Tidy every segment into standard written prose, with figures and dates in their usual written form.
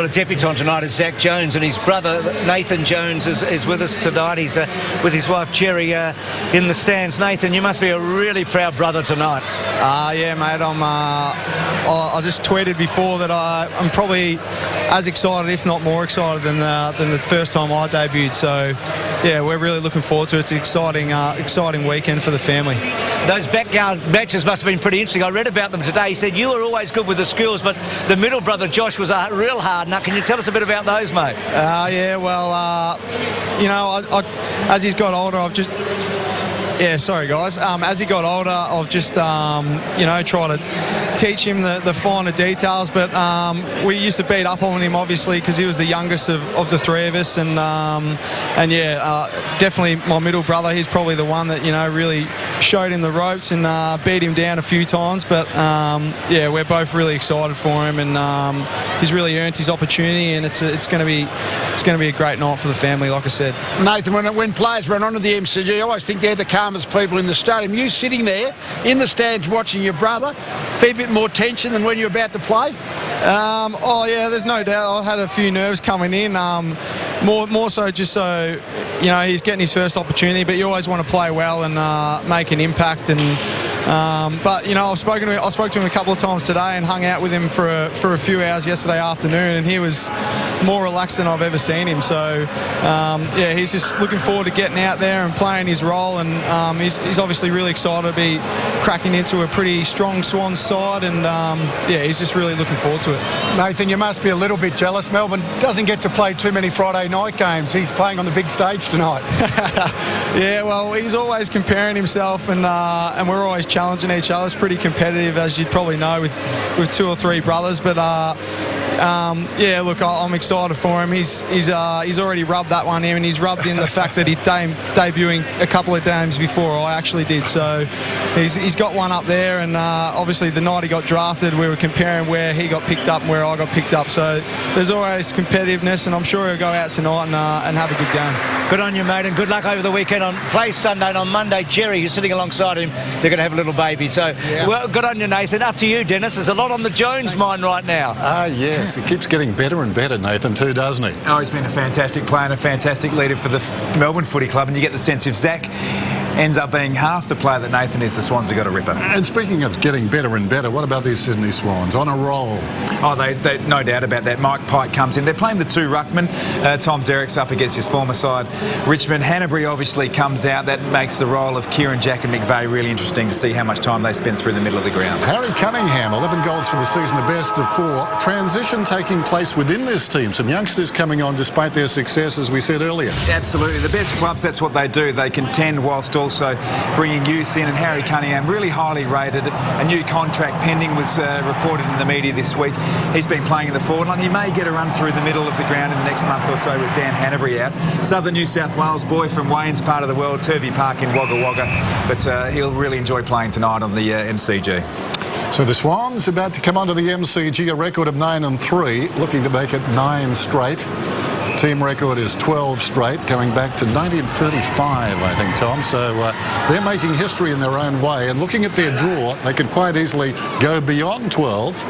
Well, the debutant tonight is Zach Jones, and his brother Nathan Jones is with us tonight. He's with his wife Cherry in the stands. Nathan, you must be a really proud brother tonight. Yeah, mate. I just tweeted before that I'm probably as excited, if not more excited, than the first time I debuted. So, yeah, we're really looking forward to it. It's an exciting weekend for the family. Those backyard matches must have been pretty interesting. I read about them today. He said you were always good with the skills, but the middle brother Josh was a real hard nut. Can you tell us a bit about those, mate? Yeah, well, you know, as he's got older, I've just... Yeah, sorry, guys. As he got older, I've just, you know, tried to teach him the finer details. But we used to beat up on him, obviously, because he was the youngest of the three of us. And yeah, definitely my middle brother. He's probably the one that, you know, really showed him the ropes and beat him down a few times. But yeah, we're both really excited for him, and he's really earned his opportunity. And it's going to be a great night for the family, like I said. Nathan, when players run onto the MCG, I always think they're the calmest people in the stadium. You sitting there in the stands watching your brother, fair bit more tension than when you're about to play? Oh yeah, there's no doubt. I had a few nerves coming in. More so just so, you know, he's getting his first opportunity, but you always want to play well and make an impact. But you know, I spoke to him a couple of times today and hung out with him for a few hours yesterday afternoon, and he was more relaxed than I've ever seen him. So yeah, he's just looking forward to getting out there and playing his role, and he's obviously really excited to be cracking into a pretty strong Swans side, and yeah, he's just really looking forward to it. Nathan, you must be a little bit jealous. Melbourne doesn't get to play too many Friday night games. He's playing on the big stage tonight. Yeah, well, he's always comparing himself, and we're always challenging each other. It's pretty competitive, as you'd probably know, with two or three brothers. But yeah, look, I'm excited for him. He's already rubbed that one in, and he's rubbed in the fact that he's debuting a couple of games before I actually did. So he's got one up there, and obviously the night he got drafted, we were comparing where he got picked up and where I got picked up. So there's always competitiveness, and I'm sure he'll go out tonight and have a good game. Good on you, mate, and good luck over the weekend. Play Sunday, and on Monday, Jerry, who's sitting alongside him, they're going to have a little baby. So yeah. Well, good on you, Nathan. Up to you, Dennis. There's a lot on the Jones mind right now. Yes, he keeps getting better and better, Nathan, too, doesn't he? Oh, he's been a fantastic player and a fantastic leader for the Melbourne Footy Club, and you get the sense if Zach ends up being half the player that Nathan is, the Swans have got a ripper. And speaking of getting better and better, what about these Sydney Swans? On a roll. Oh, they no doubt about that. Mike Pike comes in. They're playing the two ruckmen. Tom Derrick's up against his former side, Richmond. Hanbury obviously comes out. That makes the role of Kieran, Jack and McVeigh really interesting to see how much time they spend through the middle of the ground. Harry Cunningham, 11 goals for the season, a best of 4. Transition taking place within this team. Some youngsters coming on despite their success, as we said earlier. Absolutely. The best clubs, that's what they do. They contend whilst also bringing youth in, and Harry Cunningham, really highly rated. A new contract pending was reported in the media this week. He's been playing in the forward line. He may get a run through the middle of the ground in the next month or so with Dan Hanbury out. Southern New South Wales boy from Wayne's part of the world, Turvey Park in Wagga Wagga. But he'll really enjoy playing tonight on the MCG. So the Swans about to come onto the MCG, a record of 9-3, looking to make it 9 straight. Team record is 12 straight, going back to 1935, I think, Tom. So they're making history in their own way. And looking at their draw, they could quite easily go beyond 12.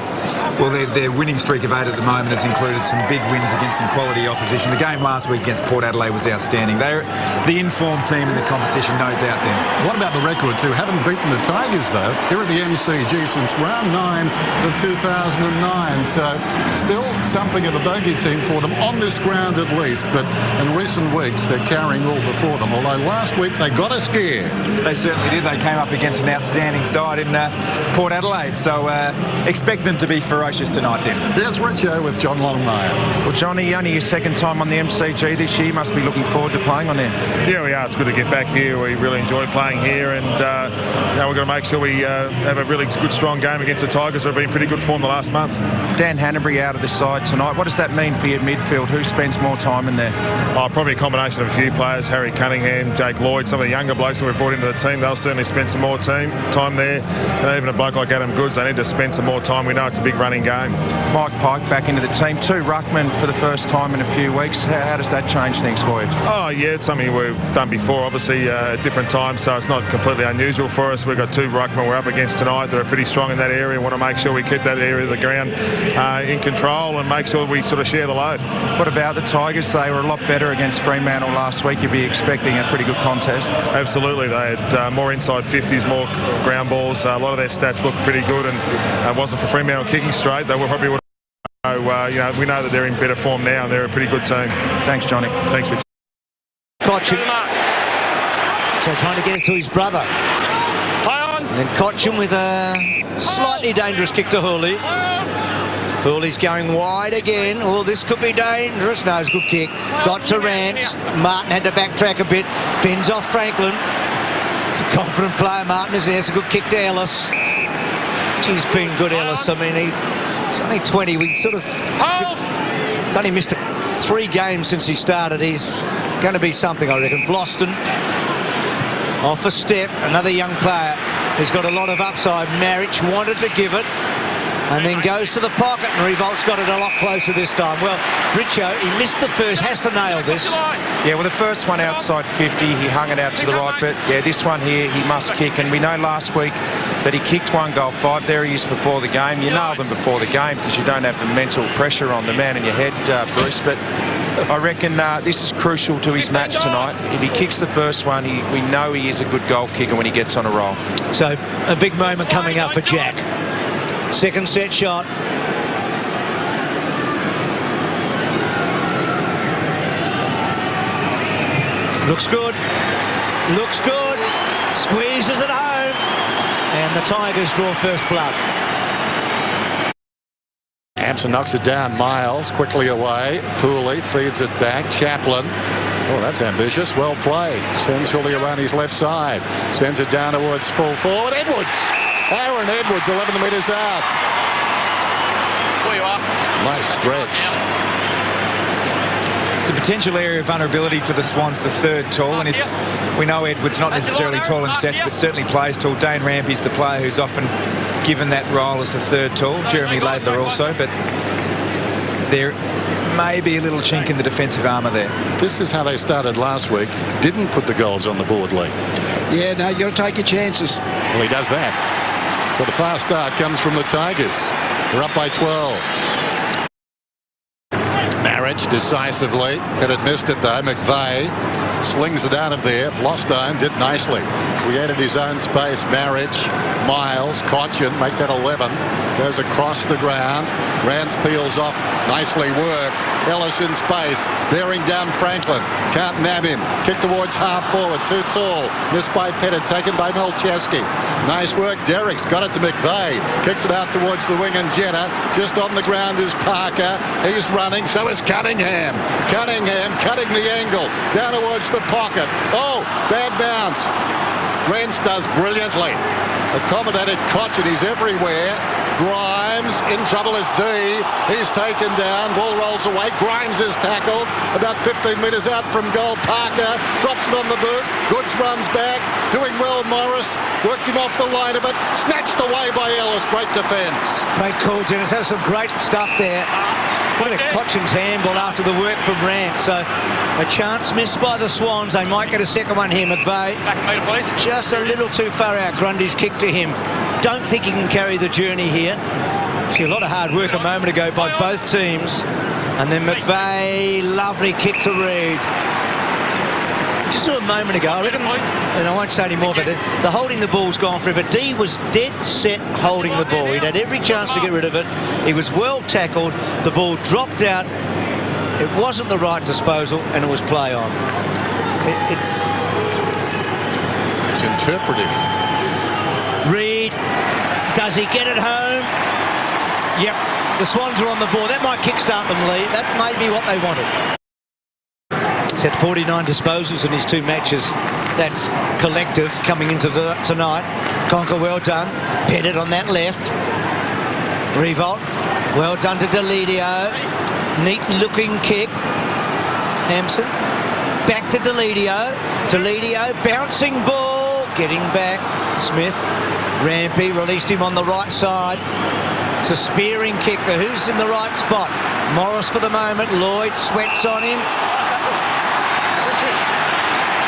Well, their winning streak of 8 at the moment has included some big wins against some quality opposition. The game last week against Port Adelaide was outstanding. They're the informed team in the competition, no doubt, Dan. What about the record, too? Haven't beaten the Tigers, though, here at the MCG since round 9 of 2009. So still something of a bogey team for them, on this ground at least. But in recent weeks, they're carrying all before them. Although last week, they got a scare. They certainly did. They came up against an outstanding side in Port Adelaide. So expect them to be ferocious tonight, Dan. Here's Richo with John Longmire. Well, Johnny, only your second time on the MCG this year. You must be looking forward to playing on there. Yeah, we are. It's good to get back here. We really enjoy playing here, and you know, we're going to make sure we have a really good, strong game against the Tigers. They've been pretty good form the last month. Dan Hanbury out of the side tonight. What does that mean for your midfield? Who spends more time in there? Probably a combination of a few players. Harry Cunningham, Jake Lloyd, some of the younger blokes that we've brought into the team. They'll certainly spend some more time there. And even a bloke like Adam Goods, they need to spend some more time. We know it's a big run running game. Mike Pike back into the team. 2 ruckmen for the first time in a few weeks. How does that change things for you? Oh, yeah, it's something we've done before, obviously, at different times, so it's not completely unusual for us. We've got 2 ruckmen we're up against tonight that are pretty strong in that area. We want to make sure we keep that area of the ground in control and make sure we sort of share the load. What about the Tigers? They were a lot better against Fremantle last week. You'd be expecting a pretty good contest. Absolutely. They had more inside 50s, more ground balls. A lot of their stats look pretty good, and it wasn't for Fremantle kicking straight, they probably would. So, we know that they're in better form now, and they're a pretty good team. Thanks, Johnny. Thanks, Richard. Cotchin. So trying to get it to his brother. And then Cotchin with a slightly dangerous kick to Hooley. Hooley's going wide again. Oh, this could be dangerous. No, it's a good kick. Got to Rance. Martin had to backtrack a bit. Fends off Franklin. It's a confident player. Martin is there. It's a good kick to Ellis. He's been good, Ellis. I mean, he's only 20. We sort of... He's only missed 3 games since he started. He's going to be something, I reckon. Vlosten off a step. Another young player who's got a lot of upside. Marich wanted to give it and then goes to the pocket, and Revolt's got it a lot closer this time. Well, Richo, he missed the first, has to nail this. Yeah, well, the first one outside 50, he hung it out to the right, but yeah, this one here, he must kick, and we know last week that he kicked 1 goal 5. There he is before the game. You nail them before the game because you don't have the mental pressure on the man in your head, Bruce, but I reckon this is crucial to his match tonight. If he kicks the first one, we know he is a good goal kicker when he gets on a roll. So a big moment coming up for Jack. Second set shot. Looks good. Looks good. Squeezes it home. And the Tigers draw first blood. Hampson knocks it down. Miles quickly away. Pooley feeds it back. Chaplin. Oh, that's ambitious. Well played. Sends Hooley around his left side. Sends it down towards full forward. Edwards. Aaron Edwards, 11 metres out. Where you are. Nice stretch. It's a potential area of vulnerability for the Swans, the 3rd tall, and if we know Edwards not necessarily tall in stature, but certainly plays tall. Dane Rampy's the player who's often given that role as the 3rd tall. Jeremy Laidler also, but there may be a little chink in the defensive armour there. This is how they started last week. Didn't put the goals on the board, Lee. Yeah, no, you got to take your chances. Well, he does that. So the fast start comes from the Tigers. They're up by 12. Marich decisively. Pettit missed it though. McVeigh slings it out of there. Vlosten did nicely. Created his own space. Marich, Miles, Cotchin make that 11. Goes across the ground. Rance peels off. Nicely worked. Ellis in space. Bearing down Franklin. Can't nab him. Kick towards half forward. Too tall. Missed by Pettit. Taken by Melcheski. Nice work. Derrick's got it to McVeigh. Kicks it out towards the wing and Jetta. Just on the ground is Parker. He's running. So is Cunningham. Cunningham cutting the angle. Down towards the pocket. Oh, bad bounce. Rance does brilliantly. Accommodated Cotchin. He's everywhere. Grimes in trouble is D. He's taken down. Ball rolls away. Grimes is tackled. About 15 metres out from goal. Parker drops it on the boot. Goods runs back. Doing well, Morris. Worked him off the line of it. Snatched away by Ellis. Great defence. Great call, Dennis. Has some great stuff there. What about Cotchin's handball after the work from Rance? So a chance missed by the Swans. They might get a second one here. McVeigh just a little too far out. Grundy's kick to him. Don't think he can carry the journey here. See a lot of hard work a moment ago by both teams. And then McVeigh, lovely kick to Reid. Just saw a moment ago, I reckon, and I won't say any more, but the holding the ball's gone forever. D was dead set holding the ball. He'd had every chance to get rid of it. He was well tackled. The ball dropped out. It wasn't the right disposal, and it was play on. It's interpretive. Reid, does he get it home? Yep, the Swans are on the board. That might kickstart them, Lee. That may be what they wanted. He's had 49 disposals in his 2 matches. That's collective coming into tonight. Conker, well done. Pettit on that left. Revolt, well done to Deledio. Neat looking kick. Hampson, back to Deledio. Deledio, bouncing ball. Getting back. Smith, Rampy released him on the right side. It's a spearing kick, but who's in the right spot? Morris for the moment. Lloyd sweats on him.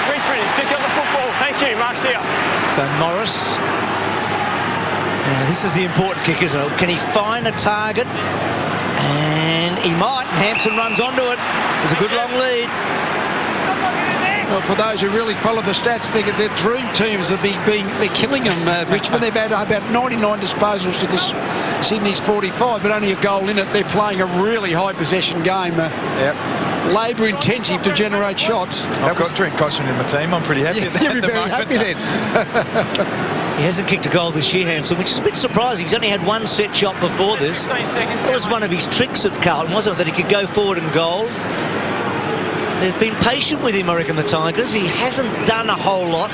Richmond, he's picked up the football. Thank you, Mark's here. So Morris. Now, this is the important kick, isn't it? Can he find a target? And he might. Hampson runs onto it. There's a good long lead. Well, for those who really follow the stats, their dream teams are they're killing them. Richmond, they've had about 99 disposals to this Sydney's 45, but only a goal in it. They're playing a really high possession game. Labour intensive to generate shots. I've got Trent Cotchin in my team. I'm pretty happy with that. You'll be very happy then. He hasn't kicked a goal this year, Hampson, which is a bit surprising. He's only had one set shot before this. That was one of his tricks at Carlton, wasn't it, that he could go forward and goal? They've been patient with him, I reckon, the Tigers. He hasn't done a whole lot.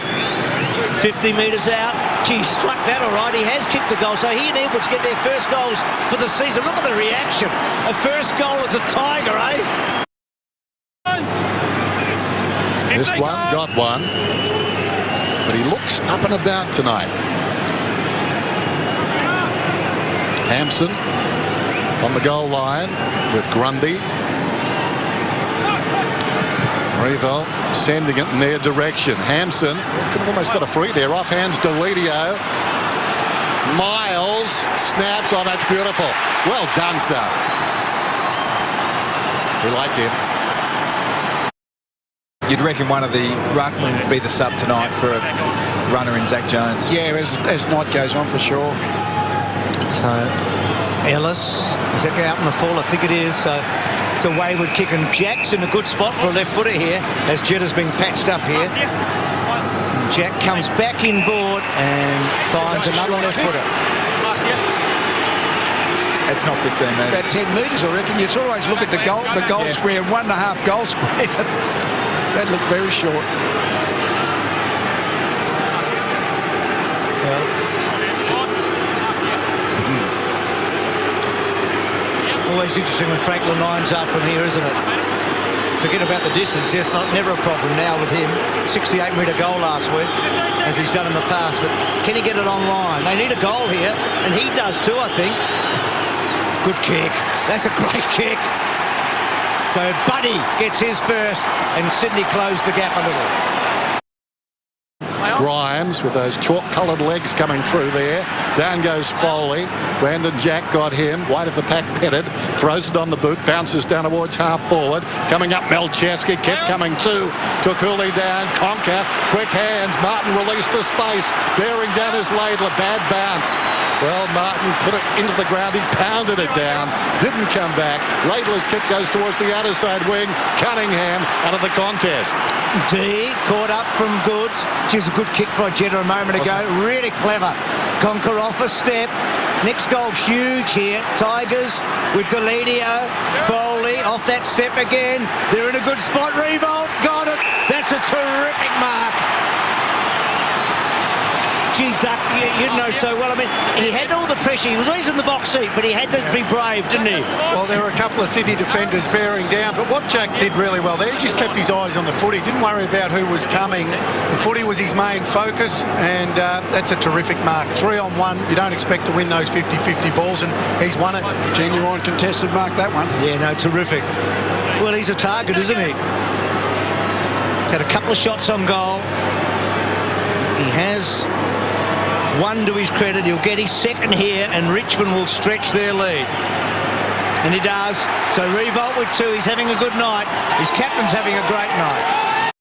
50 metres out. Gee, struck that all right. He has kicked a goal. So he and Edwards get their first goals for the season. Look at the reaction. A first goal as a Tiger, eh? Missed one, got one. But he looks up and about tonight. Hampson on the goal line with Grundy. Revo sending it in their direction. Hampson could have almost got a free there. Off hands Deledio. Miles snaps. Oh, that's beautiful. Well done, sir. We like him. You'd reckon one of the ruckmen would be the sub tonight for a runner in Zach Jones. Yeah, as night goes on, for sure. So Ellis, is that out on the fall? I think it is. So it's a wayward kick, and Jack's in a good spot for a left footer here as Jeddah's being patched up here. And Jack comes back inboard and finds another left footer. It's not 15 metres. About 10 metres, I reckon. You'd always look at the goal square, 1.5 goal squares. That looked very short. Always interesting when Franklin lines up from here, isn't it? Forget about the distance. Yes, never a problem now with him. 68-metre goal last week, as he's done in the past. But can he get it on line? They need a goal here, and he does too, I think. Good kick. That's a great kick. So Buddy gets his first, and Sydney closed the gap a little. Grimes with those chalk-coloured legs coming through there. Down goes Foley. Brandon Jack got him. Wide of the pack, Pettit. Throws it on the boot. Bounces down towards half forward. Coming up, Melcheski. Kept coming too. Took Hooley down. Conker. Quick hands. Martin released to space. Bearing down his Laidler. Bad bounce. Well, Martin put it into the ground. He pounded it down. Didn't come back. Laidler's kick goes towards the outer side wing. Cunningham out of the contest. D caught up from Goods. She was a good kick for Jeddah a moment ago. Really clever. Conker off a step. Next goal huge here. Tigers with Deledio. Foley off that step again. They're in a good spot. Revolt got it. That's a terrific mark. Gee, Duck, you know so well. I mean, he had all the pressure. He was always in the box seat, but he had to be brave, didn't he? Well, there were a couple of Sydney defenders bearing down, but what Jack did really well there, he just kept his eyes on the footy. Didn't worry about who was coming. The footy was his main focus, and that's a terrific mark. 3-on-1. You don't expect to win those 50-50 balls, and he's won it. Genuine contested mark, that one. Yeah, no, terrific. Well, he's a target, isn't he? He's had a couple of shots on goal. He has one to his credit. He'll get his second here, and Richmond will stretch their lead. And he does. So Revolt with 2. He's having a good night. His captain's having a great night.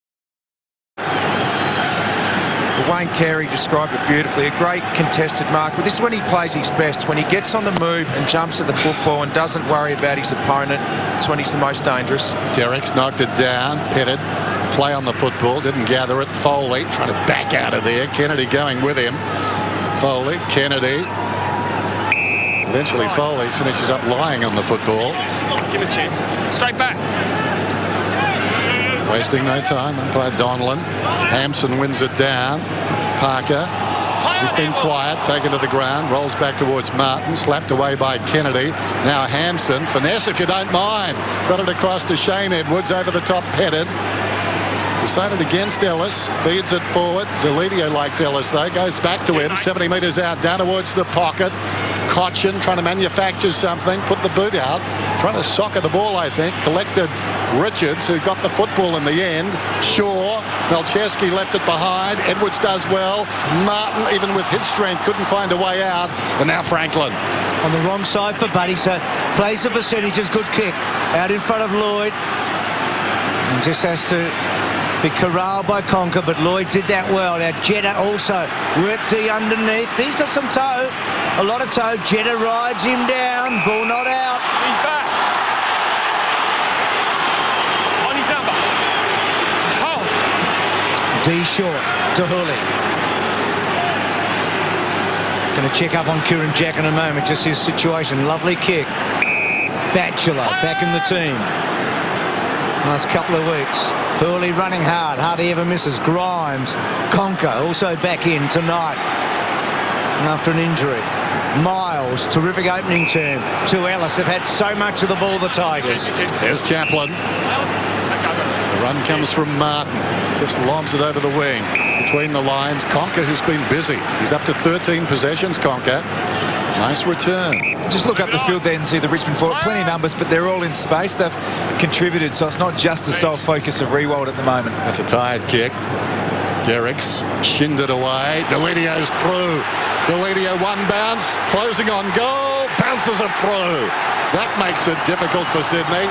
Wayne Carey described it beautifully. A great contested mark. But this is when he plays his best. When he gets on the move and jumps at the football and doesn't worry about his opponent, it's when he's the most dangerous. Derrick's knocked it down. Pettit play on the football. Didn't gather it. Foley trying to back out of there. Kennedy going with him. Foley, Kennedy. Eventually Foley finishes up lying on the football. Give him a chance. Straight back. Wasting no time. Umpire Donlan. Hampson wins it down. Parker. He's been quiet. Taken to the ground. Rolls back towards Martin. Slapped away by Kennedy. Now Hampson. Finesse if you don't mind. Got it across to Shane Edwards. Over the top Pettit. Decided against Ellis. Feeds it forward. Deledio likes Ellis though. Goes back to him. 70 metres out. Down towards the pocket. Cochin trying to manufacture something, put the boot out, trying to soccer the ball, I think. Collected Richards, who got the football in the end. Shaw, Malcheski left it behind. Edwards does well. Martin, even with his strength, couldn't find a way out. And now Franklin. On the wrong side for Buddy, so plays the percentages, good kick. Out in front of Lloyd. And just has to be corralled by Conker, but Lloyd did that well. Now Jetta also worked D underneath. He's got some toe, a lot of toe. Jetta rides him down, ball not out. He's back. On his number. Oh. D short to Hooley. Going to check up on Kieran Jack in a moment, just his situation. Lovely kick. Batchelor back in the team. Last couple of weeks. Hurley running hard, hardly ever misses. Grimes, Conker also back in tonight after an injury. Miles, terrific opening term to Ellis. They've had so much of the ball, the Tigers. There's Chaplin. The run comes from Martin. Just lobs it over the wing. Between the lines, Conker, who's been busy. He's up to 13 possessions, Conker. Nice return. Just look up the field there and see the Richmond forward. Plenty of numbers, but they're all in space. They've contributed, so it's not just the sole focus of Riewoldt at the moment. That's a tired kick. Derricks shinned it away. Delidio's through. Delidio one bounce, closing on goal, bounces it through. That makes it difficult for Sydney.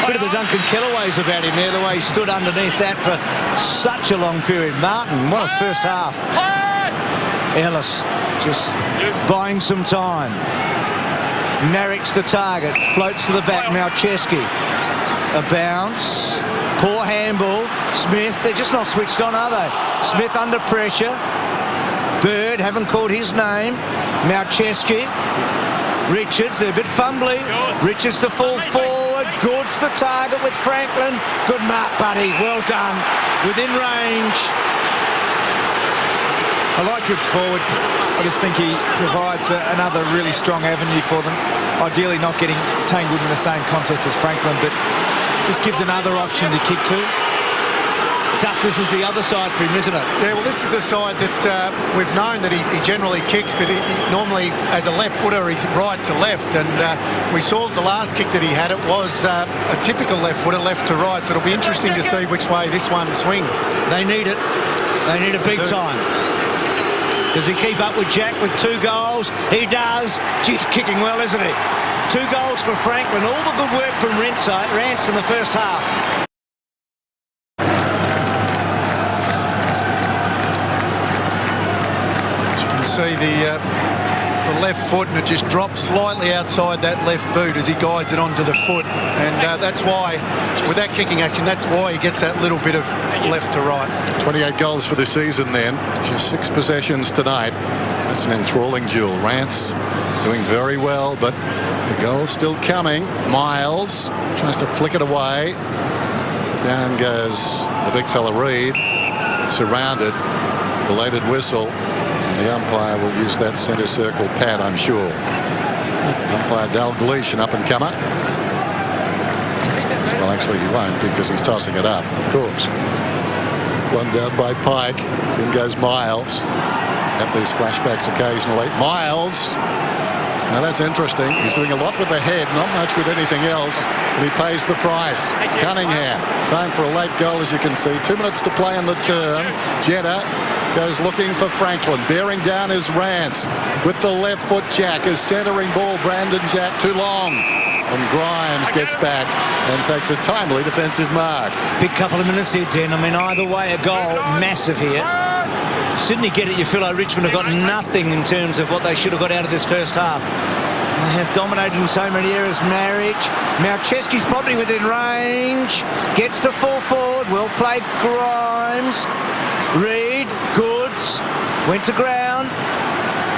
Bit of the Duncan Kellaways about him there, the way he stood underneath that for such a long period. Martin, what a first half. Ellis just buying some time. Marrick's the target, floats to the back. Malcheski, a bounce, poor handball. Smith, they're just not switched on, are they? Smith under pressure. Bird, haven't called his name. Malcheski, Richards, they're a bit fumbly. Richards to fall forward. Goods the target with Franklin. Good mark, buddy. Well done. Within range. I like Goods forward. I just think he provides another really strong avenue for them. Ideally not getting tangled in the same contest as Franklin, but just gives another option to kick to. Duck, this is the other side for him, isn't it? Yeah, well, this is the side that we've known that he generally kicks, but he normally, as a left footer, he's right to left. And we saw the last kick that he had, it was a typical left footer, left to right. So it'll be interesting to see which way this one swings. They need it. They need it big time. Does he keep up with Jack with 2 goals? He does. He's kicking well, isn't he? 2 goals for Franklin. All the good work from Rance in the first half. As you can see, the left foot, and it just drops slightly outside that left boot as he guides it onto the foot. And that's why, with that kicking action, that's why he gets that little bit of left to right. 28 goals for the season then. Just 6 possessions tonight. That's an enthralling duel. Rance doing very well, but the goal's still coming. Miles tries to flick it away. Down goes the big fella Reid. Surrounded. Belated whistle. The umpire will use that centre circle pad, I'm sure. Umpire Dalgleish, an up-and-comer. Well, actually, he won't because he's tossing it up, of course. One down by Pike. Then goes Miles. Have these flashbacks occasionally. Miles. Now, that's interesting. He's doing a lot with the head, not much with anything else. And he pays the price. Cunningham. Time for a late goal, as you can see. 2 minutes to play in the term. Jetta goes looking for Franklin. Bearing down is Rance. With the left foot, Jack is centering ball. Brandon Jack too long. And Grimes gets back and takes a timely defensive mark. Big couple of minutes here, Den. I mean, either way, a goal. Massive here. Sydney get it. You feel like Richmond have got nothing in terms of what they should have got out of this first half. They have dominated in so many areas. Malcheski's probably within range. Gets to full forward. Well played, Grimes. Reid, Goods, went to ground.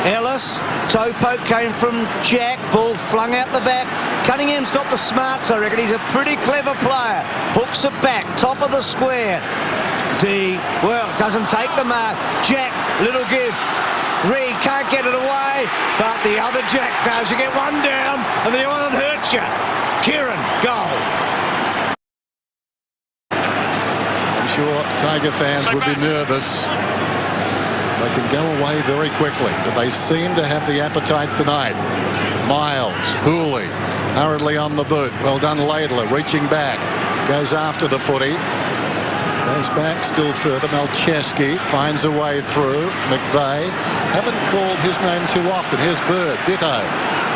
Ellis, toe poke came from Jack. Ball flung out the back. Cunningham's got the smarts, I reckon. He's a pretty clever player. Hooks it back, top of the square. D, well, doesn't take the mark. Jack, little give. Reid can't get it away, but the other Jack does. You get one down, and the other one hurts you. Kieran, goal. I'm sure Tiger fans would be nervous They can go away very quickly, but they seem to have the appetite tonight. Miles, Hooley, hurriedly on the boot. Well done, Laidler, reaching back. Goes after the footy. Goes back still further. Malcheski finds a way through. McVeigh. Haven't called his name too often. Here's Bird. Ditto.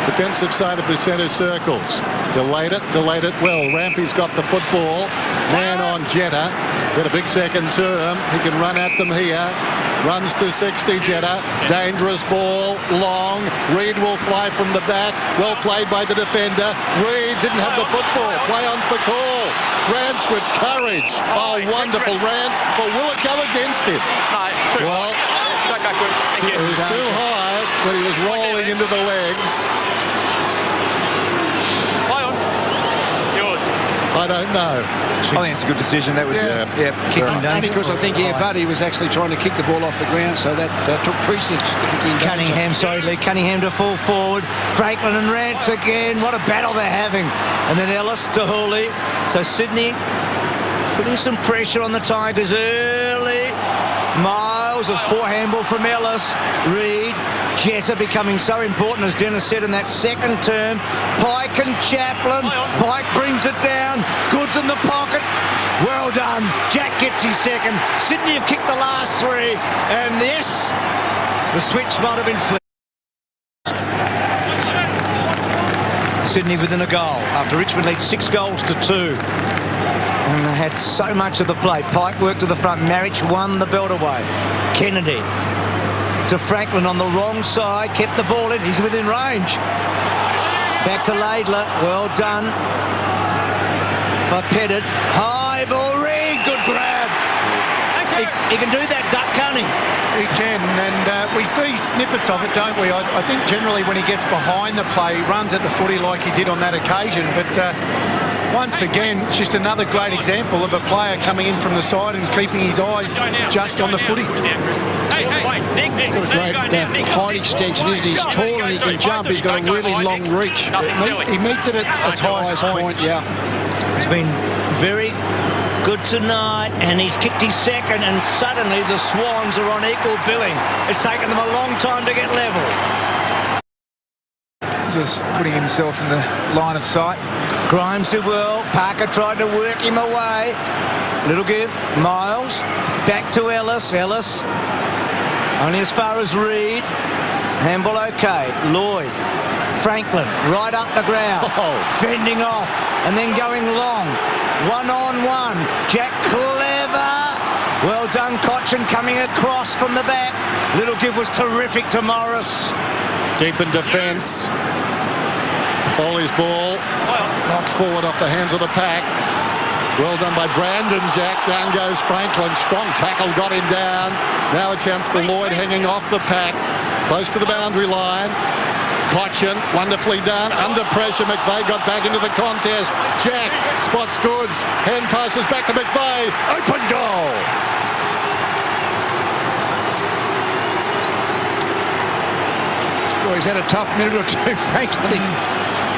Defensive side of the centre circles. Delayed it well. Rampy's got the football. Man on Jetta. Get a big second term. He can run at them here. Runs to 60, Jetta. Dangerous ball, long. Reid will fly from the back. Well played by the defender. Reid didn't have the football. Play on's the call. Rance with courage. Oh, wonderful Rance. Or will it go against him? Well, it was too high, but he was rolling into the legs. I don't know. I think it's a good decision. That was kicking down. Only because I think Buddy was actually trying to kick the ball off the ground, so that took precedence. Cunningham to fall forward. Franklin and Rance again. What a battle they're having. And then Ellis to Hooley. So Sydney putting some pressure on the Tigers early. Miles, a poor handball from Ellis. Reid. Jetta becoming so important, as Dennis said, in that second term. Pike and Chaplin. Pike brings it down. Goods in the pocket. Well done. Jack gets his second. Sydney have kicked the last three. And yes, the switch might have been flipped. Sydney within a goal after Richmond leads 6 goals to 2. And they had so much of the play. Pike worked to the front. Marich won the belt away. Kennedy to Franklin on the wrong side, kept the ball in, he's within range. Back to Laidler, well done by Pettit. High ball, Reid, good grab. He can do that duck, can't he? He can, and we see snippets of it, don't we? I think generally when he gets behind the play, he runs at the footy like he did on that occasion, but once again, it's just another great example of a player coming in from the side and keeping his eyes just on the footy. Got a great height extension, isn't he? He's tall and he can jump. He's got a really long reach. He meets it at its highest point. Yeah. It's been very good tonight, and he's kicked his second, and suddenly the Swans are on equal billing. It's taken them a long time to get level. Just putting himself in the line of sight. Grimes did well. Parker tried to work him away. Little give. Miles. Back to Ellis. Ellis. Only as far as Reid. Handball okay. Lloyd. Franklin. Right up the ground. Fending off. And then going long. 1-on-1. Jack Clever. Well done, Cochin coming across from the back. Little give was terrific to Morris. Deep in defence. Foley's ball knocked forward off the hands of the pack. Well done by Brandon Jack. Down goes Franklin. Strong tackle got him down. Now a chance for Lloyd hanging off the pack. Close to the boundary line. Cochin, wonderfully done. Under pressure, McVeigh got back into the contest. Jack spots Goods. Hand passes back to McVeigh. Open goal. Well, he's had a tough minute or two, Franklin.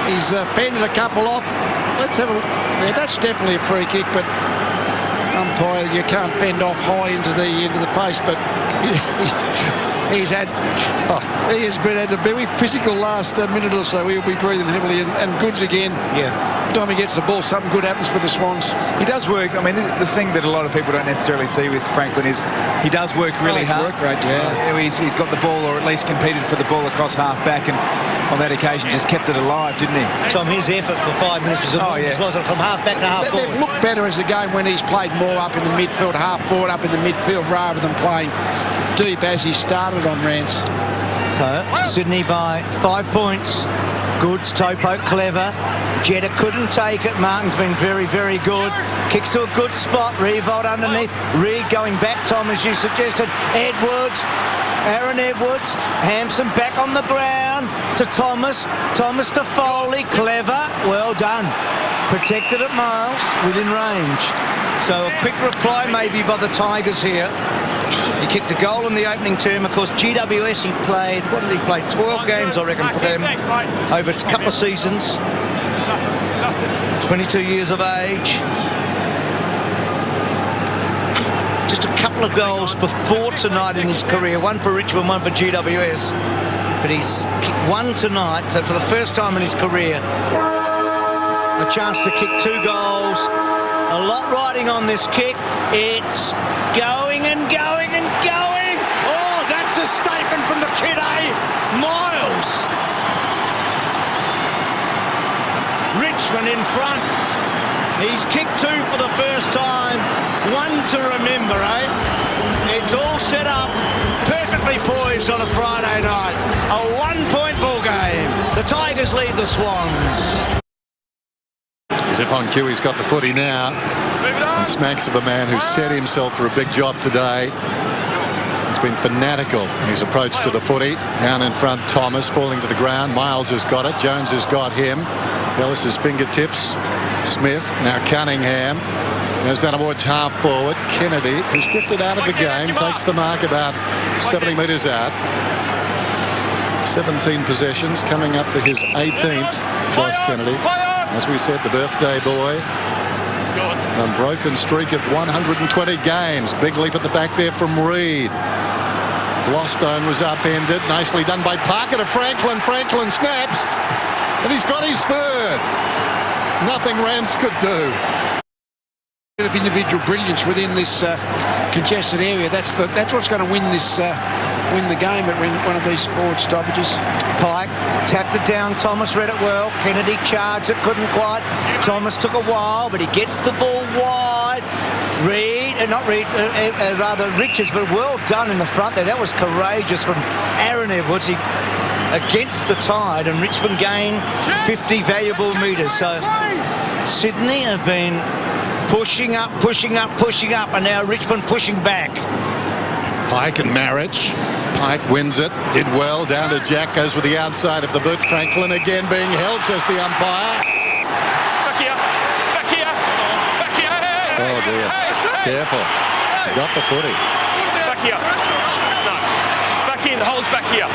He's fended a couple off. Let's have a look. Yeah, that's definitely a free kick, but umpire, you can't fend off high into the face, but he has been at a very physical last minute or so. He'll be breathing heavily, and Goods again. Yeah. Every time he gets the ball, something good happens for the Swans. He does work. I mean, the thing that a lot of people don't necessarily see with Franklin is he does work really hard. Work rate, yeah. He's got the ball, or at least competed for the ball across half back, and on that occasion just kept it alive, didn't he? Tom, his effort for 5 minutes was enormous, wasn't it? From half back to half forward. They've looked better as the game when he's played more up in the midfield, half forward up in the midfield, rather than playing deep as he started on Rance. So, Sydney by 5 points. Goods, Topo, Clever. Jetta couldn't take it. Martin's been very, very good. Kicks to a good spot. Revolt underneath. Reid going back, Tom, as you suggested. Edwards. Aaron Edwards. Hampson back on the ground to Thomas. Thomas to Foley. Clever. Well done. Protected at Miles. Within range. So a quick reply maybe by the Tigers here. He kicked a goal in the opening term. Of course, GWS, he played, what did he play? 12 games, I reckon, for them over a couple of seasons. 22 years of age. Just a couple couple of goals before tonight in his career, one for Richmond, one for GWS. But he's kicked one tonight, so for the first time in his career, a chance to kick 2 goals. A lot riding on this kick. It's going and going and going. Oh, that's a statement from the kid, eh? Miles. Richmond in front. He's kicked 2 for the first time. 1 to remember, eh? It's all set up, perfectly poised on a Friday night. A 1-point ball game. The Tigers lead the Swans. As if on cue, he's got the footy now and smacks of a man who set himself for a big job today. He's been fanatical in his approach to the footy. Down in front, Thomas falling to the ground. Miles has got it. Jones has got him. Ellis's fingertips. Smith, now Cunningham. Goes down towards half forward. Kennedy, who's drifted out of the game, takes the mark about 70 metres out. 17 possessions, coming up to his 18th, Josh Kennedy. As we said, the birthday boy. An unbroken streak of 120 games. Big leap at the back there from Reid. Glostone was upended. Nicely done by Parker to Franklin. Franklin snaps. And he's got his third. Nothing Rance could do. A bit of individual brilliance within this congested area. That's what's going to win this. Win the game at one of these forward stoppages. Pike tapped it down. Thomas read it well. Kennedy charged it, couldn't quite. Thomas took a while, but he gets the ball wide. Rather Richards, but well done in the front there. That was courageous from Aaron Edwards. He against the tide, and Richmond gained 50 valuable metres. So Sydney have been pushing up, and now Richmond pushing back. Pike and Marriage. Pike wins it. Did well. Down to Jack. Goes with the outside of the boot. Franklin again being held, says the umpire. Back here. Back here. Back here. Oh, dear. Careful. Got the footy. Back here. No. Back in. The hole's back here.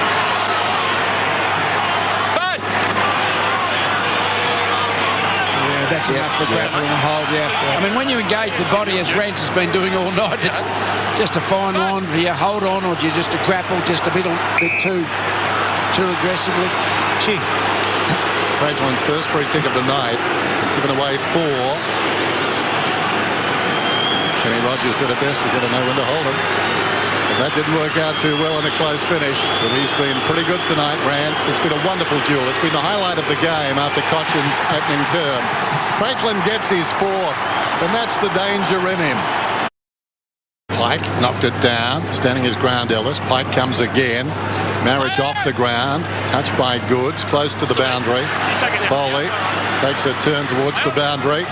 That's enough for grappling and hold, yeah. I mean, when you engage the body, as Rance has been doing all night, it's just a fine line. Do you hold on, or do you just grapple just a bit too aggressively? Gee. Franklin's first free kick of the night. He's given away 4. Kenny Rogers said it best, you got to know when to hold him. But that didn't work out too well in a close finish. But he's been pretty good tonight, Rance. It's been a wonderful duel. It's been the highlight of the game after Cochin's opening term. Franklin gets his 4th, and that's the danger in him. Pike knocked it down, standing his ground, Ellis. Pike comes again. Marriage off the ground, touched by Goods, close to the boundary. Foley takes a turn towards the boundary.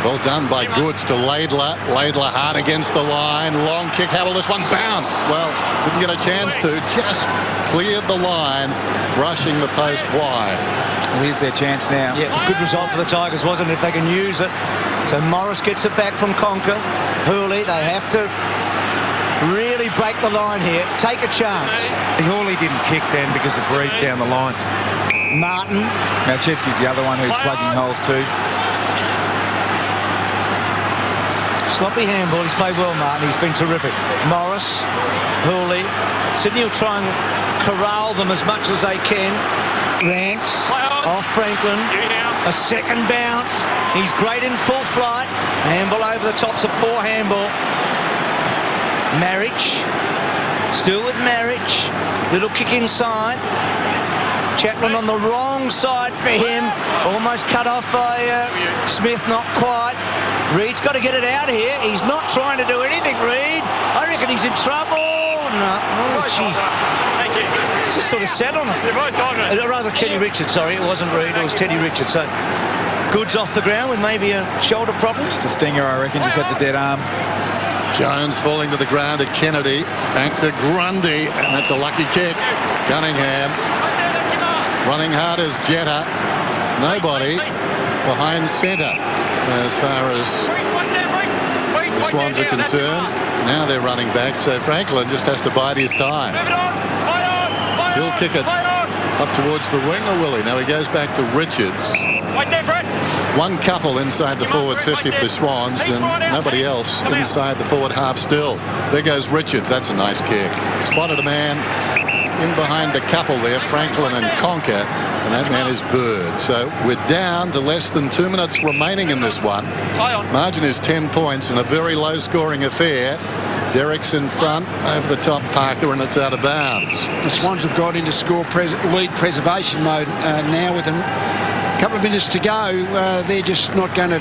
Well done by Goods to Laidler. Laidler hard against the line. Long kick. How will this one bounce? Well, didn't get a chance to. Just cleared the line, brushing the post wide. Well, here's their chance now. Yeah, good result for the Tigers, wasn't it, if they can use it. So Morris gets it back from Conker. Hooley, they have to really break the line here. Take a chance. Hooley didn't kick then because of Reid down the line. Martin. Now Chesky's the other one who's plugging holes too. Sloppy handball. He's played well, Martin. He's been terrific. Morris, Hooley. Sydney will try and corral them as much as they can. Rance off Franklin. A second bounce. He's great in full flight. Handball over the top's a poor handball. Marriage. Still with Marriage. Little kick inside. Chaplin on the wrong side for him. Almost cut off by Smith, not quite. Reid's got to get it out here. He's not trying to do anything, Reid. I reckon he's in trouble. No. Oh, gee. It's just sort of sat on it. Rather Teddy Richards, sorry. It wasn't Reid, it was Teddy Richards. So Goods off the ground with maybe a shoulder problem. Just a stinger, I reckon. Just had the dead arm. Jones falling to the ground at Kennedy. Back to Grundy. And that's a lucky kick. Cunningham. Running hard as Jetta. Nobody behind centre as far as the Swans are concerned. Now they're running back, so Franklin just has to bide his time. He'll kick it up towards the wing, or will he? Now he goes back to Richards. One couple inside the forward 50 for the Swans and nobody else inside the forward half still. There goes Richards. That's a nice kick. Spotted a man in behind a couple there, Franklin and Conker, and that man is Bird. So we're down to less than 2 minutes remaining in this one. Margin is 10 points in a very low-scoring affair. Derrick's in front, over the top Parker, and it's out of bounds. The Swans have got into lead preservation mode now with a couple of minutes to go. They're just not going to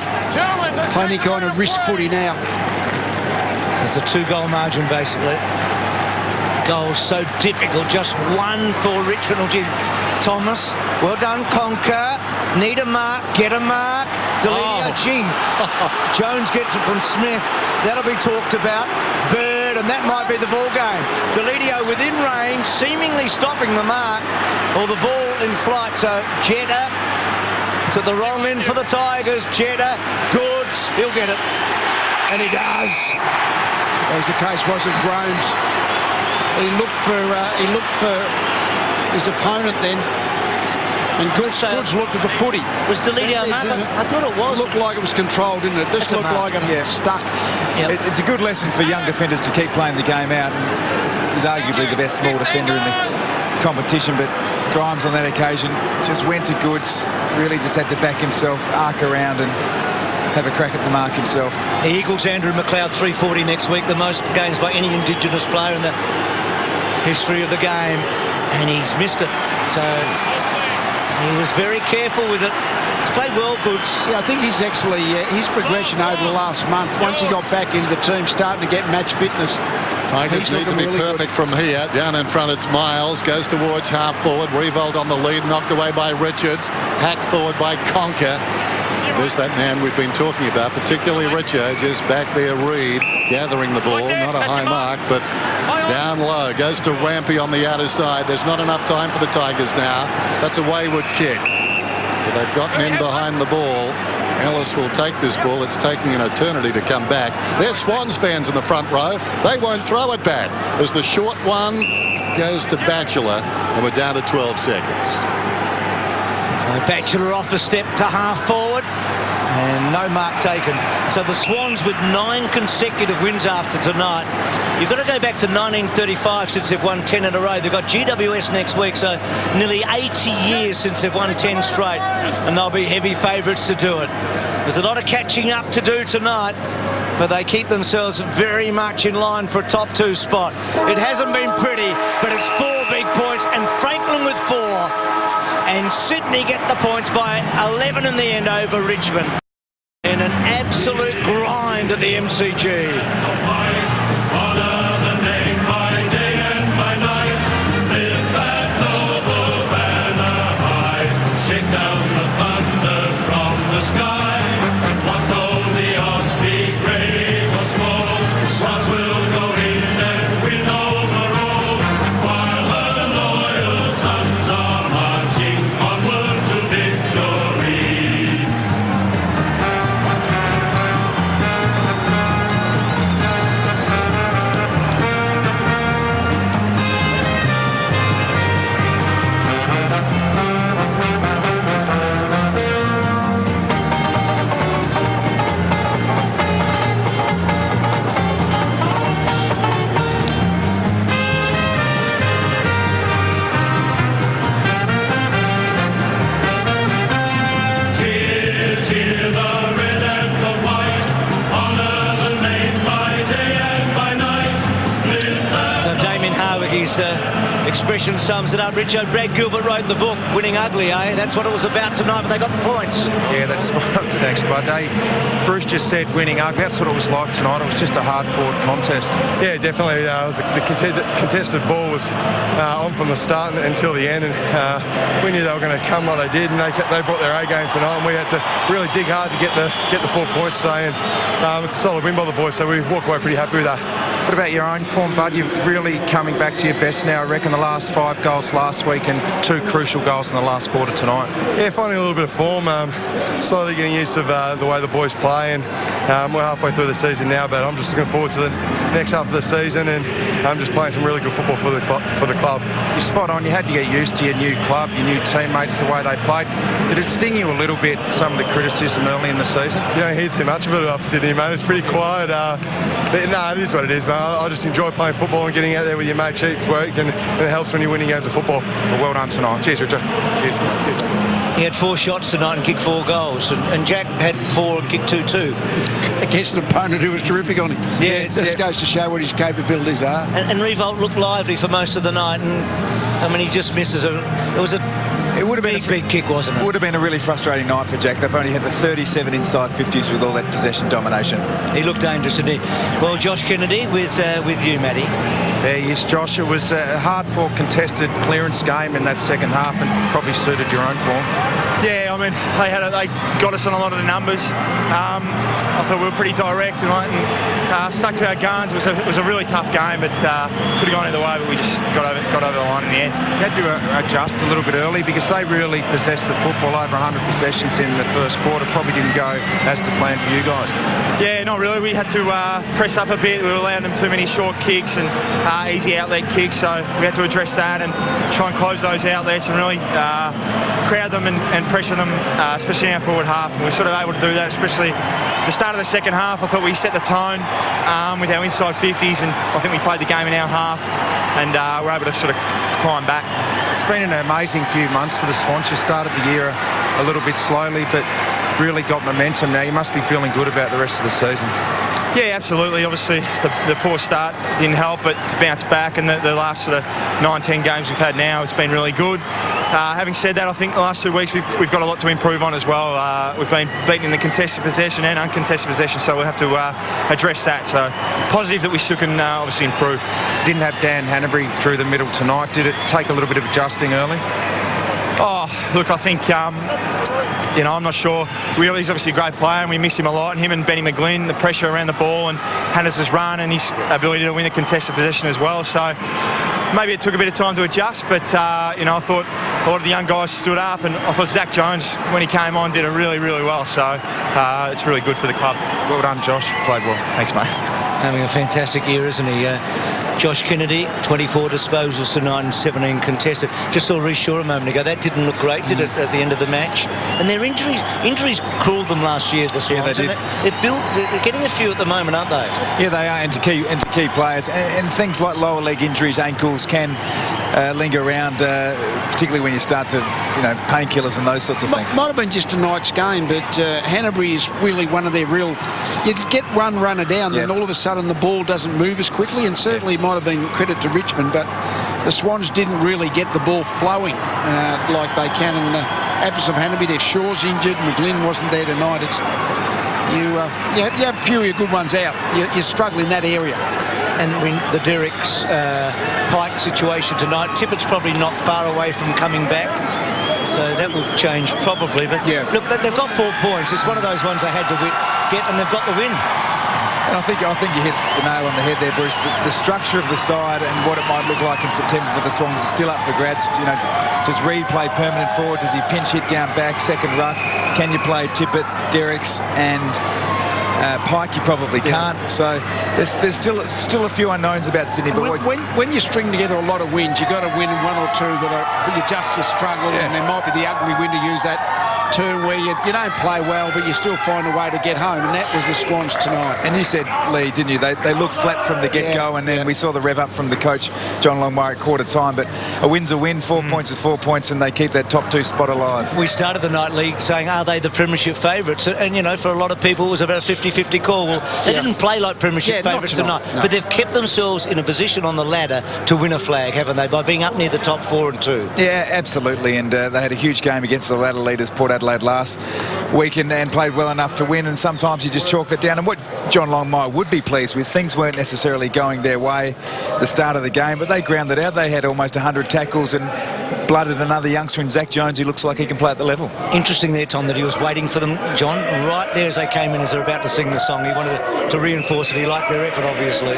play any kind of risk footy now. So it's a 2-goal margin, basically. Goals so difficult. Just one for Richmond. Oh, gee, Thomas. Well done, Conker. Need a mark. Get a mark. Deledio. Gee. Jones gets it from Smith. That'll be talked about. Bird, and that might be the ball game. Deledio within range, seemingly stopping the mark, or the ball in flight. So Jetta, it's at the wrong end for the Tigers. Jetta, Goods, he'll get it, and he does. That was the case, wasn't Gromes? He looked for his opponent then. And Goods looked at the footy. Was Deledio a mark? I thought it was. It looked like it was controlled, didn't it? Just looked like it stuck. Yep. It's a good lesson for young defenders to keep playing the game out. He's arguably the best small defender in the competition, but Grimes on that occasion just went to Goods, really just had to back himself, arc around and have a crack at the mark himself. He equals Andrew McLeod 340 next week, the most games by any Indigenous player in the history of the game, and he's missed it. So he was very careful with it. He's played well, Goods. Yeah, I think he's actually, his progression over the last month, once he got back into the team, starting to get match fitness. Tigers need to be really perfect from here. Down in front, it's Miles. Goes towards half forward. Revolt on the lead, knocked away by Richards. Hacked forward by Conker. There's that man we've been talking about, particularly Richard, just back there, Reed, gathering the ball. Not a high mark, but down low. Goes to Rampy on the outer side. There's not enough time for the Tigers now. That's a wayward kick. But they've gotten in behind the ball. Ellis will take this ball. It's taking an eternity to come back. There's Swans fans in the front row. They won't throw it back as the short one goes to Batchelor, and we're down to 12 seconds. So Batchelor off the step to half forward, and no mark taken. So the Swans with 9 consecutive wins after tonight. You've got to go back to 1935 since they've won 10 in a row. They've got GWS next week, so nearly 80 years since they've won 10 straight, and they'll be heavy favourites to do it. There's a lot of catching up to do tonight, but they keep themselves very much in line for a top 2 spot. It hasn't been pretty, but it's 4 big points, and Franklin with 4. And Sydney get the points by 11 in the end over Richmond. In an absolute grind at the MCG. Expression sums it up. Richard, Brad Gilbert wrote in the book, Winning Ugly, eh? That's what it was about tonight, but they got the points. Yeah, that's thanks, Bud. Bruce just said winning ugly. That's what it was like tonight. It was just a hard-fought contest. Yeah, definitely. The contested ball was on from the start until the end, and we knew they were going to come like they did, and they brought their A game tonight, and we had to really dig hard to get the 4 points today, and it's a solid win by the boys, so we walk away pretty happy with that. What about your own form, Bud? You've really coming back to your best now, I reckon. The last 5 goals last week and 2 crucial goals in the last quarter tonight. Yeah, finding a little bit of form. Slowly getting used to the way the boys play, and we're halfway through the season now, but I'm just looking forward to the next half of the season, and I'm just playing some really good football for the club. You're spot on. You had to get used to your new club, your new teammates, the way they played. Did it sting you a little bit, some of the criticism early in the season? You don't hear too much of it up Sydney, mate. It's pretty quiet. But no, it is what it is, mate. I just enjoy playing football and getting out there with your mate cheeks work, and it helps when you're winning games of football. Well done tonight. Cheers, Richard. Cheers, mate. Cheers, mate. He had 4 shots tonight and kicked 4 goals, and Jack had 4 and kicked 2 too. Against an opponent who was terrific on him. Yeah, it just goes to show what his capabilities are. And Revolt looked lively for most of the night, and I mean, he just misses it. It would have been a big kick, wasn't it? It would have been a really frustrating night for Jack. They've only had the 37 inside 50s with all that possession domination. He looked dangerous, didn't he? Well, Josh Kennedy with you, Matty. Yes, Josh, it was a hard-fought contested clearance game in that second half, and probably suited your own form. Yeah, I mean, they got us on a lot of the numbers. I thought we were pretty direct tonight and stuck to our guns. It was a really tough game, but could have gone either way, but we just got over the line in the end. You had to adjust a little bit early because they really possessed the football, over 100 possessions in the first quarter. Probably didn't go as to plan for you guys. Yeah, not really. We had to press up a bit. We were allowing them too many short kicks and easy outlet kicks, so we had to address that and try and close those outlets and really crowd them and pressure them, especially in our forward half. And we were sort of able to do that, especially the start of the second half. I thought we set the tone with our inside 50s, and I think we played the game in our half, and we're able to sort of climb back. It's been an amazing few months for the Swans. You started the year a little bit slowly, but really got momentum now. You must be feeling good about the rest of the season. Yeah, absolutely. Obviously, the poor start didn't help, but to bounce back, and the last sort of 9-10 games we've had now, it's been really good. Having said that, I think the last 2 weeks we've got a lot to improve on as well. We've been beaten in the contested possession and uncontested possession, so we'll have to address that. So positive that we still can obviously improve. Didn't have Dan Hanbury through the middle tonight. Did it take a little bit of adjusting early? Oh, look, I think, I'm not sure. He's obviously a great player, and we miss him a lot. And him and Benny McGlynn, the pressure around the ball, and Hannes' run, and his ability to win a contested possession as well. So maybe it took a bit of time to adjust, but, I thought a lot of the young guys stood up, and I thought Zach Jones, when he came on, did it really, really well. So it's really good for the club. Well done, Josh. Played well. Thanks, mate. Having a fantastic year, isn't he? Josh Kennedy, 24 disposals tonight and 17 contested. Just saw Reece Shaw a moment ago. That didn't look great, did it, at the end of the match? And their injuries crawled them last year, the Swans. Yeah, they did. They're getting a few at the moment, aren't they? Yeah, they are, and to key players. And things like lower leg injuries, ankles, can linger around, particularly when you start to, painkillers and those sorts of things. Might have been just tonight's game, but Hanbury is really one of their real... You get runner down, then all of a sudden the ball doesn't move as quickly, and certainly might have been credit to Richmond, but the Swans didn't really get the ball flowing like they can in the absence of Hanbury. Their Shaw's injured, McGlynn wasn't there tonight. You have a few of your good ones out. You struggle in that area. And when the Derrick's Pike situation tonight, Tippett's probably not far away from coming back. So that will change probably. But look, they've got 4 points. It's one of those ones they had to get, and they've got the win. And I think you hit the nail on the head there, Bruce. The structure of the side and what it might look like in September for the Swans is still up for grabs. Does Reid play permanent forward? Does he pinch hit down back, second ruck? Can you play Tippett, Derricks and Pike? You probably can't. So there's still a few unknowns about Sydney. But when you string together a lot of wins, you've got to win 1 or 2 that you just struggle, and there might be the ugly win, to use that term, where you don't play well, but you still find a way to get home, and that was the Swans tonight. And you said, Lee, didn't you? They looked flat from the get-go, and then we saw the rev up from the coach, John Longmire, at quarter time. But a win's a win, 4 points is 4 points, and they keep that top 2 spot alive. We started the night league saying, are they the premiership favourites? And, for a lot of people, it was about a 50-50 call. Well, they didn't play like premiership favourites tonight, but they've kept themselves in a position on the ladder to win a flag, haven't they, by being up near the top 4 and 2? Yeah, absolutely, and they had a huge game against the ladder leaders, Port Adelaide, last week, and played well enough to win, and sometimes you just chalk that down. And what John Longmire would be pleased with, things weren't necessarily going their way the start of the game, but they grounded out. They had almost 100 tackles and blooded another youngster in Zach Jones, who looks like he can play at the level. Interesting there, Tom, that he was waiting for them, John, right there as they came in, as they're about to sing the song. He wanted to reinforce it. He liked their effort, obviously.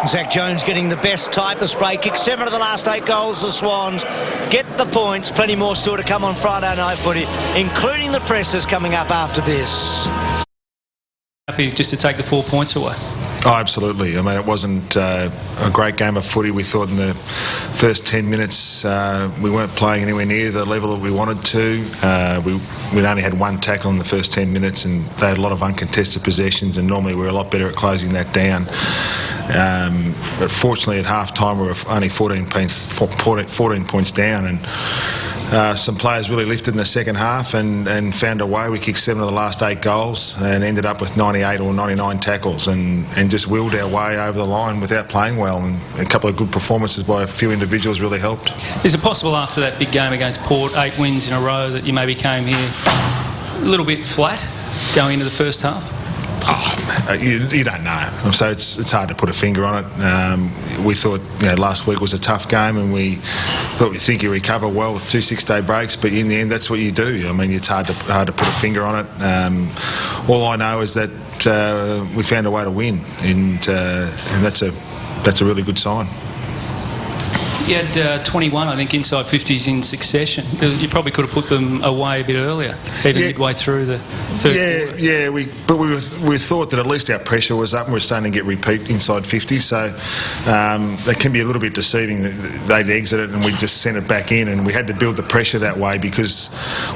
Zach Jones getting the best type of spray kick. 7 of the last 8 goals, the Swans get the points. Plenty more still to come on Friday night footy, including the Pressers coming up after this. Happy just to take the 4 points away. Oh, absolutely. I mean, it wasn't a great game of footy. We thought in the first 10 minutes we weren't playing anywhere near the level that we wanted to. We'd only had 1 tackle in the first 10 minutes, and they had a lot of uncontested possessions, and normally we're a lot better at closing that down. But fortunately, at half-time, we were only 14 points down, and some players really lifted in the second half and found a way. We kicked 7 of the last 8 goals and ended up with 98 or 99 tackles and just willed our way over the line without playing well. And a couple of good performances by a few individuals really helped. Is it possible after that big game against Port, 8 wins in a row, that you maybe came here a little bit flat going into the first half? Oh, you don't know. So it's hard to put a finger on it. We thought last week was a tough game, and we thought we'd think you recover well with 2 6-day breaks, but in the end that's what you do. I mean, it's hard to put a finger on it. All I know is that we found a way to win, and that's a really good sign. You had 21, I think, inside 50s in succession. You probably could have put them away a bit earlier, even midway through the third quarter. Yeah, we thought that at least our pressure was up and we're starting to get repeat inside 50s, so that can be a little bit deceiving. They'd exit it and we just sent it back in, and we had to build the pressure that way because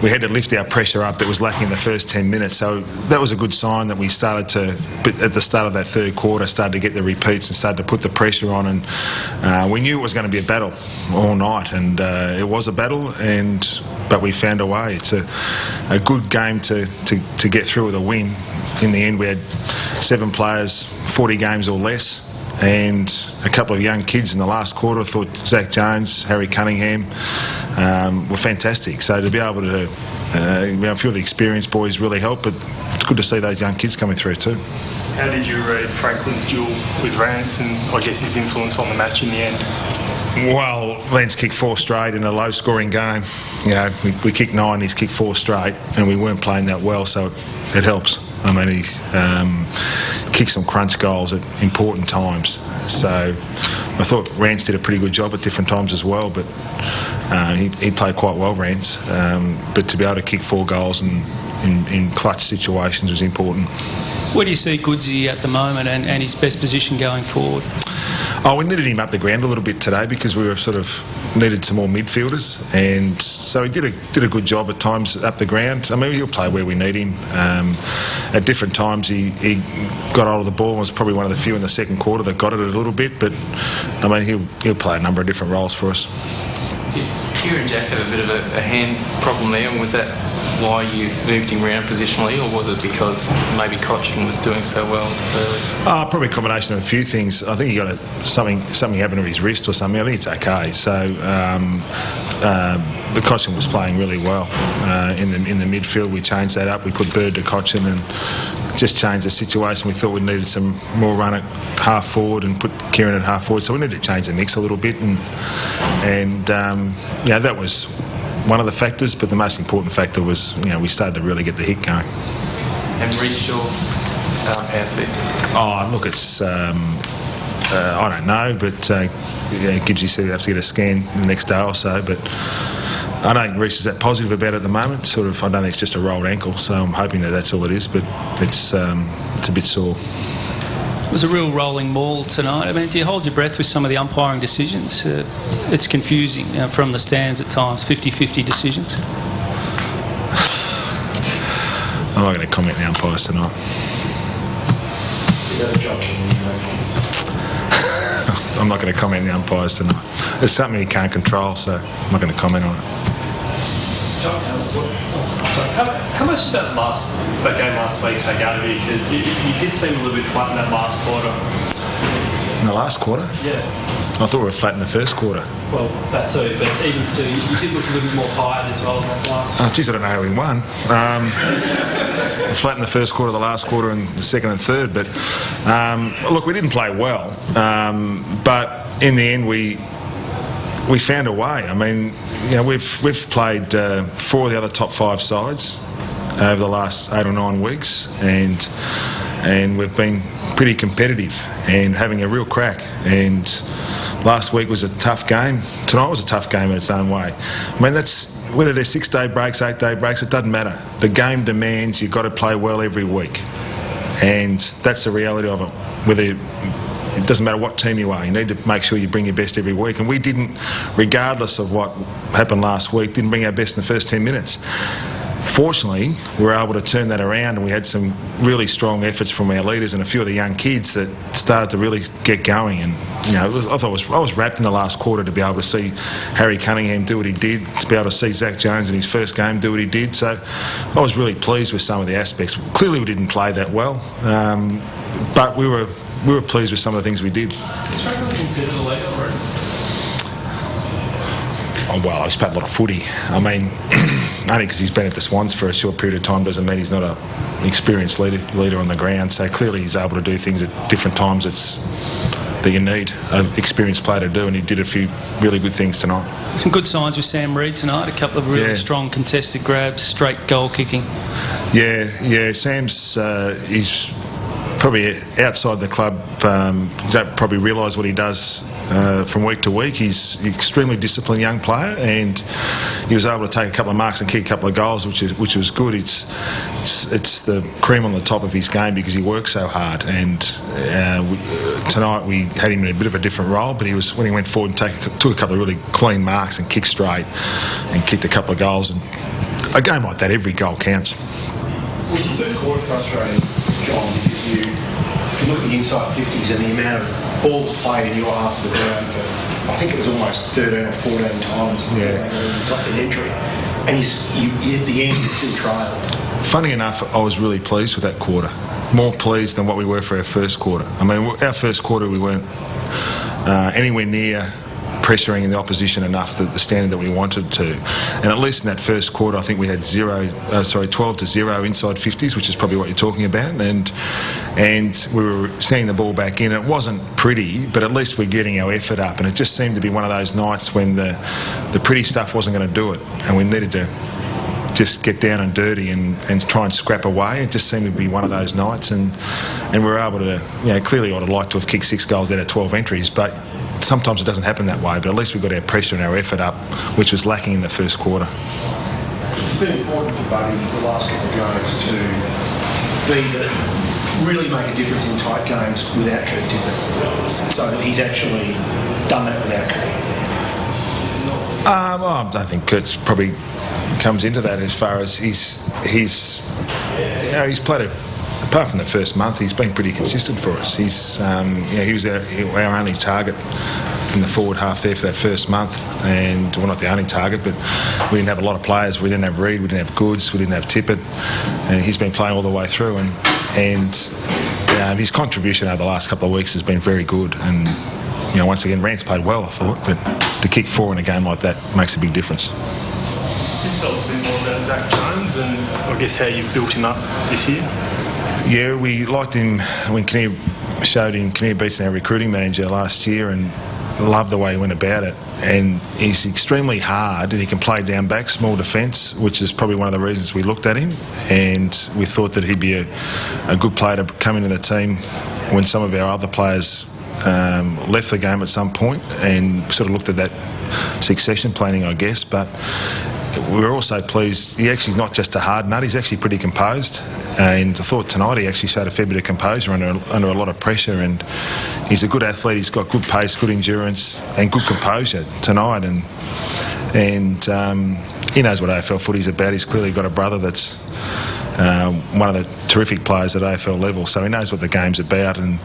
we had to lift our pressure up that was lacking in the first 10 minutes. So that was a good sign that we started to, at the start of that third quarter, started to get the repeats and started to put the pressure on, and we knew it was going to be a battle all night, and it was a battle, but we found a way. It's a good game to get through with a win. In the end, we had 7 players, 40 games or less, and a couple of young kids in the last quarter. I thought Zach Jones, Harry Cunningham were fantastic. So to be able to, a few of the experienced boys really helped, but it's good to see those young kids coming through too. How did you read Franklin's duel with Rance and I guess his influence on the match in the end? Well, Lance kicked 4 straight in a low-scoring game. We kicked 9, he's kicked 4 straight, and we weren't playing that well, so it helps. I mean, he's kicked some crunch goals at important times. So I thought Rance did a pretty good job at different times as well, but he played quite well, Rance. But to be able to kick 4 goals in clutch situations was important. Where do you see Goodsey at the moment and his best position going forward? Oh, we needed him up the ground a little bit today because we were sort of needed some more midfielders, and so he did a good job at times up the ground. I mean, he'll play where we need him. At different times he got hold of the ball and was probably one of the few in the second quarter that got it a little bit, but I mean, he'll play a number of different roles for us. Did you and Jack have a bit of a hand problem there, and was that why you moved him around positionally, or was it because maybe Cotchin was doing so well early? Probably a combination of a few things. I think he got something happened to his wrist or something. I think it's okay. So, but Cotchin was playing really well in the midfield. We changed that up. We put Bird to Cotchin and just changed the situation. We thought we needed some more run at half forward and put Kieran at half forward. So we needed to change the mix a little bit, and that was one of the factors, but the most important factor was, we started to really get the hit going. And Reece Shaw, how's he? Oh, look, it's, I don't know, but Gibbsy said he'd have to get a scan the next day or so, but I don't think Reece is that positive about it at the moment. I don't think it's just a rolled ankle, so I'm hoping that that's all it is, but it's a bit sore. It was a real rolling maul tonight. I mean, do you hold your breath with some of the umpiring decisions? It's confusing from the stands at times, 50-50 decisions. I'm not going to comment on the umpires tonight. I'm not going to comment on the umpires tonight. It's something you can't control, so I'm not going to comment on it. How much did that game last week take out of you? Because you did seem a little bit flat in that last quarter. In the last quarter? Yeah. I thought we were flat in the first quarter. Well, that too, but even still, you did look a little bit more tired as well in that last quarter. Oh, geez, I don't know how we won. Flat in the first quarter, the last quarter, and the second and third. But look, we didn't play well. But in the end, we found a way. I mean, we've played 4 of the other top 5 sides over the last 8 or 9 weeks, and and we've been pretty competitive and having a real crack. And last week was a tough game. Tonight was a tough game in its own way. I mean, that's whether they're 6-day breaks, 8-day breaks, it doesn't matter. The game demands you've got to play well every week, and that's the reality of it. It doesn't matter what team you are, you need to make sure you bring your best every week, and we didn't, regardless of what happened last week, didn't bring our best in the first 10 minutes. Fortunately, we were able to turn that around, and we had some really strong efforts from our leaders and a few of the young kids that started to really get going. And I was wrapped in the last quarter to be able to see Harry Cunningham do what he did, to be able to see Zach Jones in his first game do what he did. So I was really pleased with some of the aspects. Clearly, we didn't play that well, but we were pleased with some of the things we did. Is Franklin considered a leader already? Oh, well, he's played a lot of footy. I mean, only because he's been at the Swans for a short period of time doesn't mean he's not an experienced leader on the ground. So clearly he's able to do things at different times that you need an experienced player to do, and he did a few really good things tonight. Some good signs with Sam Reid tonight, a couple of really strong contested grabs, straight goal kicking. Yeah, Sam's he's probably outside the club. You don't probably realise what he does from week to week. He's an extremely disciplined young player, and he was able to take a couple of marks and kick a couple of goals, which was good. It's the cream on the top of his game because he works so hard. And tonight we had him in a bit of a different role, but when he went forward and took a couple of really clean marks and kicked straight and kicked a couple of goals. And a game like that, every goal counts. Was the third quarter frustrating, John, because if you look at the inside 50s and the amount of balls played in your half of the ground for, I think it was almost 13 or 14 times before they got inside an entry, and you at the end you still trailed. Funny enough, I was really pleased with that quarter. More pleased than what we were for our first quarter. I mean, our first quarter we weren't anywhere near pressuring the opposition enough to the standard that we wanted to. And at least in that first quarter, I think we had 12-0 inside 50s, which is probably what you're talking about. And we were seeing the ball back in. It wasn't pretty, but at least we're getting our effort up. And it just seemed to be one of those nights when the pretty stuff wasn't going to do it, and we needed to just get down and dirty and try and scrap away. It just seemed to be one of those nights, and we were able to, clearly I would have liked to have kicked 6 goals out of 12 entries, but sometimes it doesn't happen that way. But at least we got our pressure and our effort up, which was lacking in the first quarter. It's been important for Buddy the last couple of games to really make a difference in tight games without Kurt Tippett, so that he's actually done that without Kurt. I don't think Kurt's probably comes into that as far as he's played apart from the first month, he's been pretty consistent for us. He was our only target in the forward half there for that first month, and well, not the only target, but we didn't have a lot of players. We didn't have Reid, we didn't have Goods, we didn't have Tippett, and he's been playing all the way through, and his contribution over the last couple of weeks has been very good. And once again, Rance played well, I thought, but to kick 4 in a game like that makes a big difference. Can you tell us a bit more about Zach Jones and I guess how you've built him up this year? Yeah, we liked him when Kinnear Beatson, our recruiting manager last year, and loved the way he went about it. And he's extremely hard, and he can play down back, small defence, which is probably one of the reasons we looked at him. And we thought that he'd be a good player to come into the team when some of our other players left the game at some point, and sort of looked at that succession planning, I guess. But we were also pleased. He actually not just a hard nut, he's actually pretty composed. And I thought tonight he actually showed a fair bit of composure under a lot of pressure. And he's a good athlete. He's got good pace, good endurance, and good composure tonight. And he knows what AFL footy's about. He's clearly got a brother that's one of the terrific players at AFL level, so he knows what the game's about. And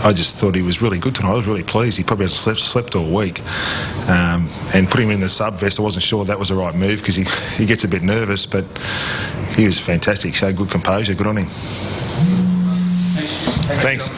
I just thought he was really good tonight. I was really pleased. He probably hasn't slept all week. And putting him in the sub vest, I wasn't sure that was the right move because he gets a bit nervous, but he was fantastic. Showed good composure. Good on him. Thanks.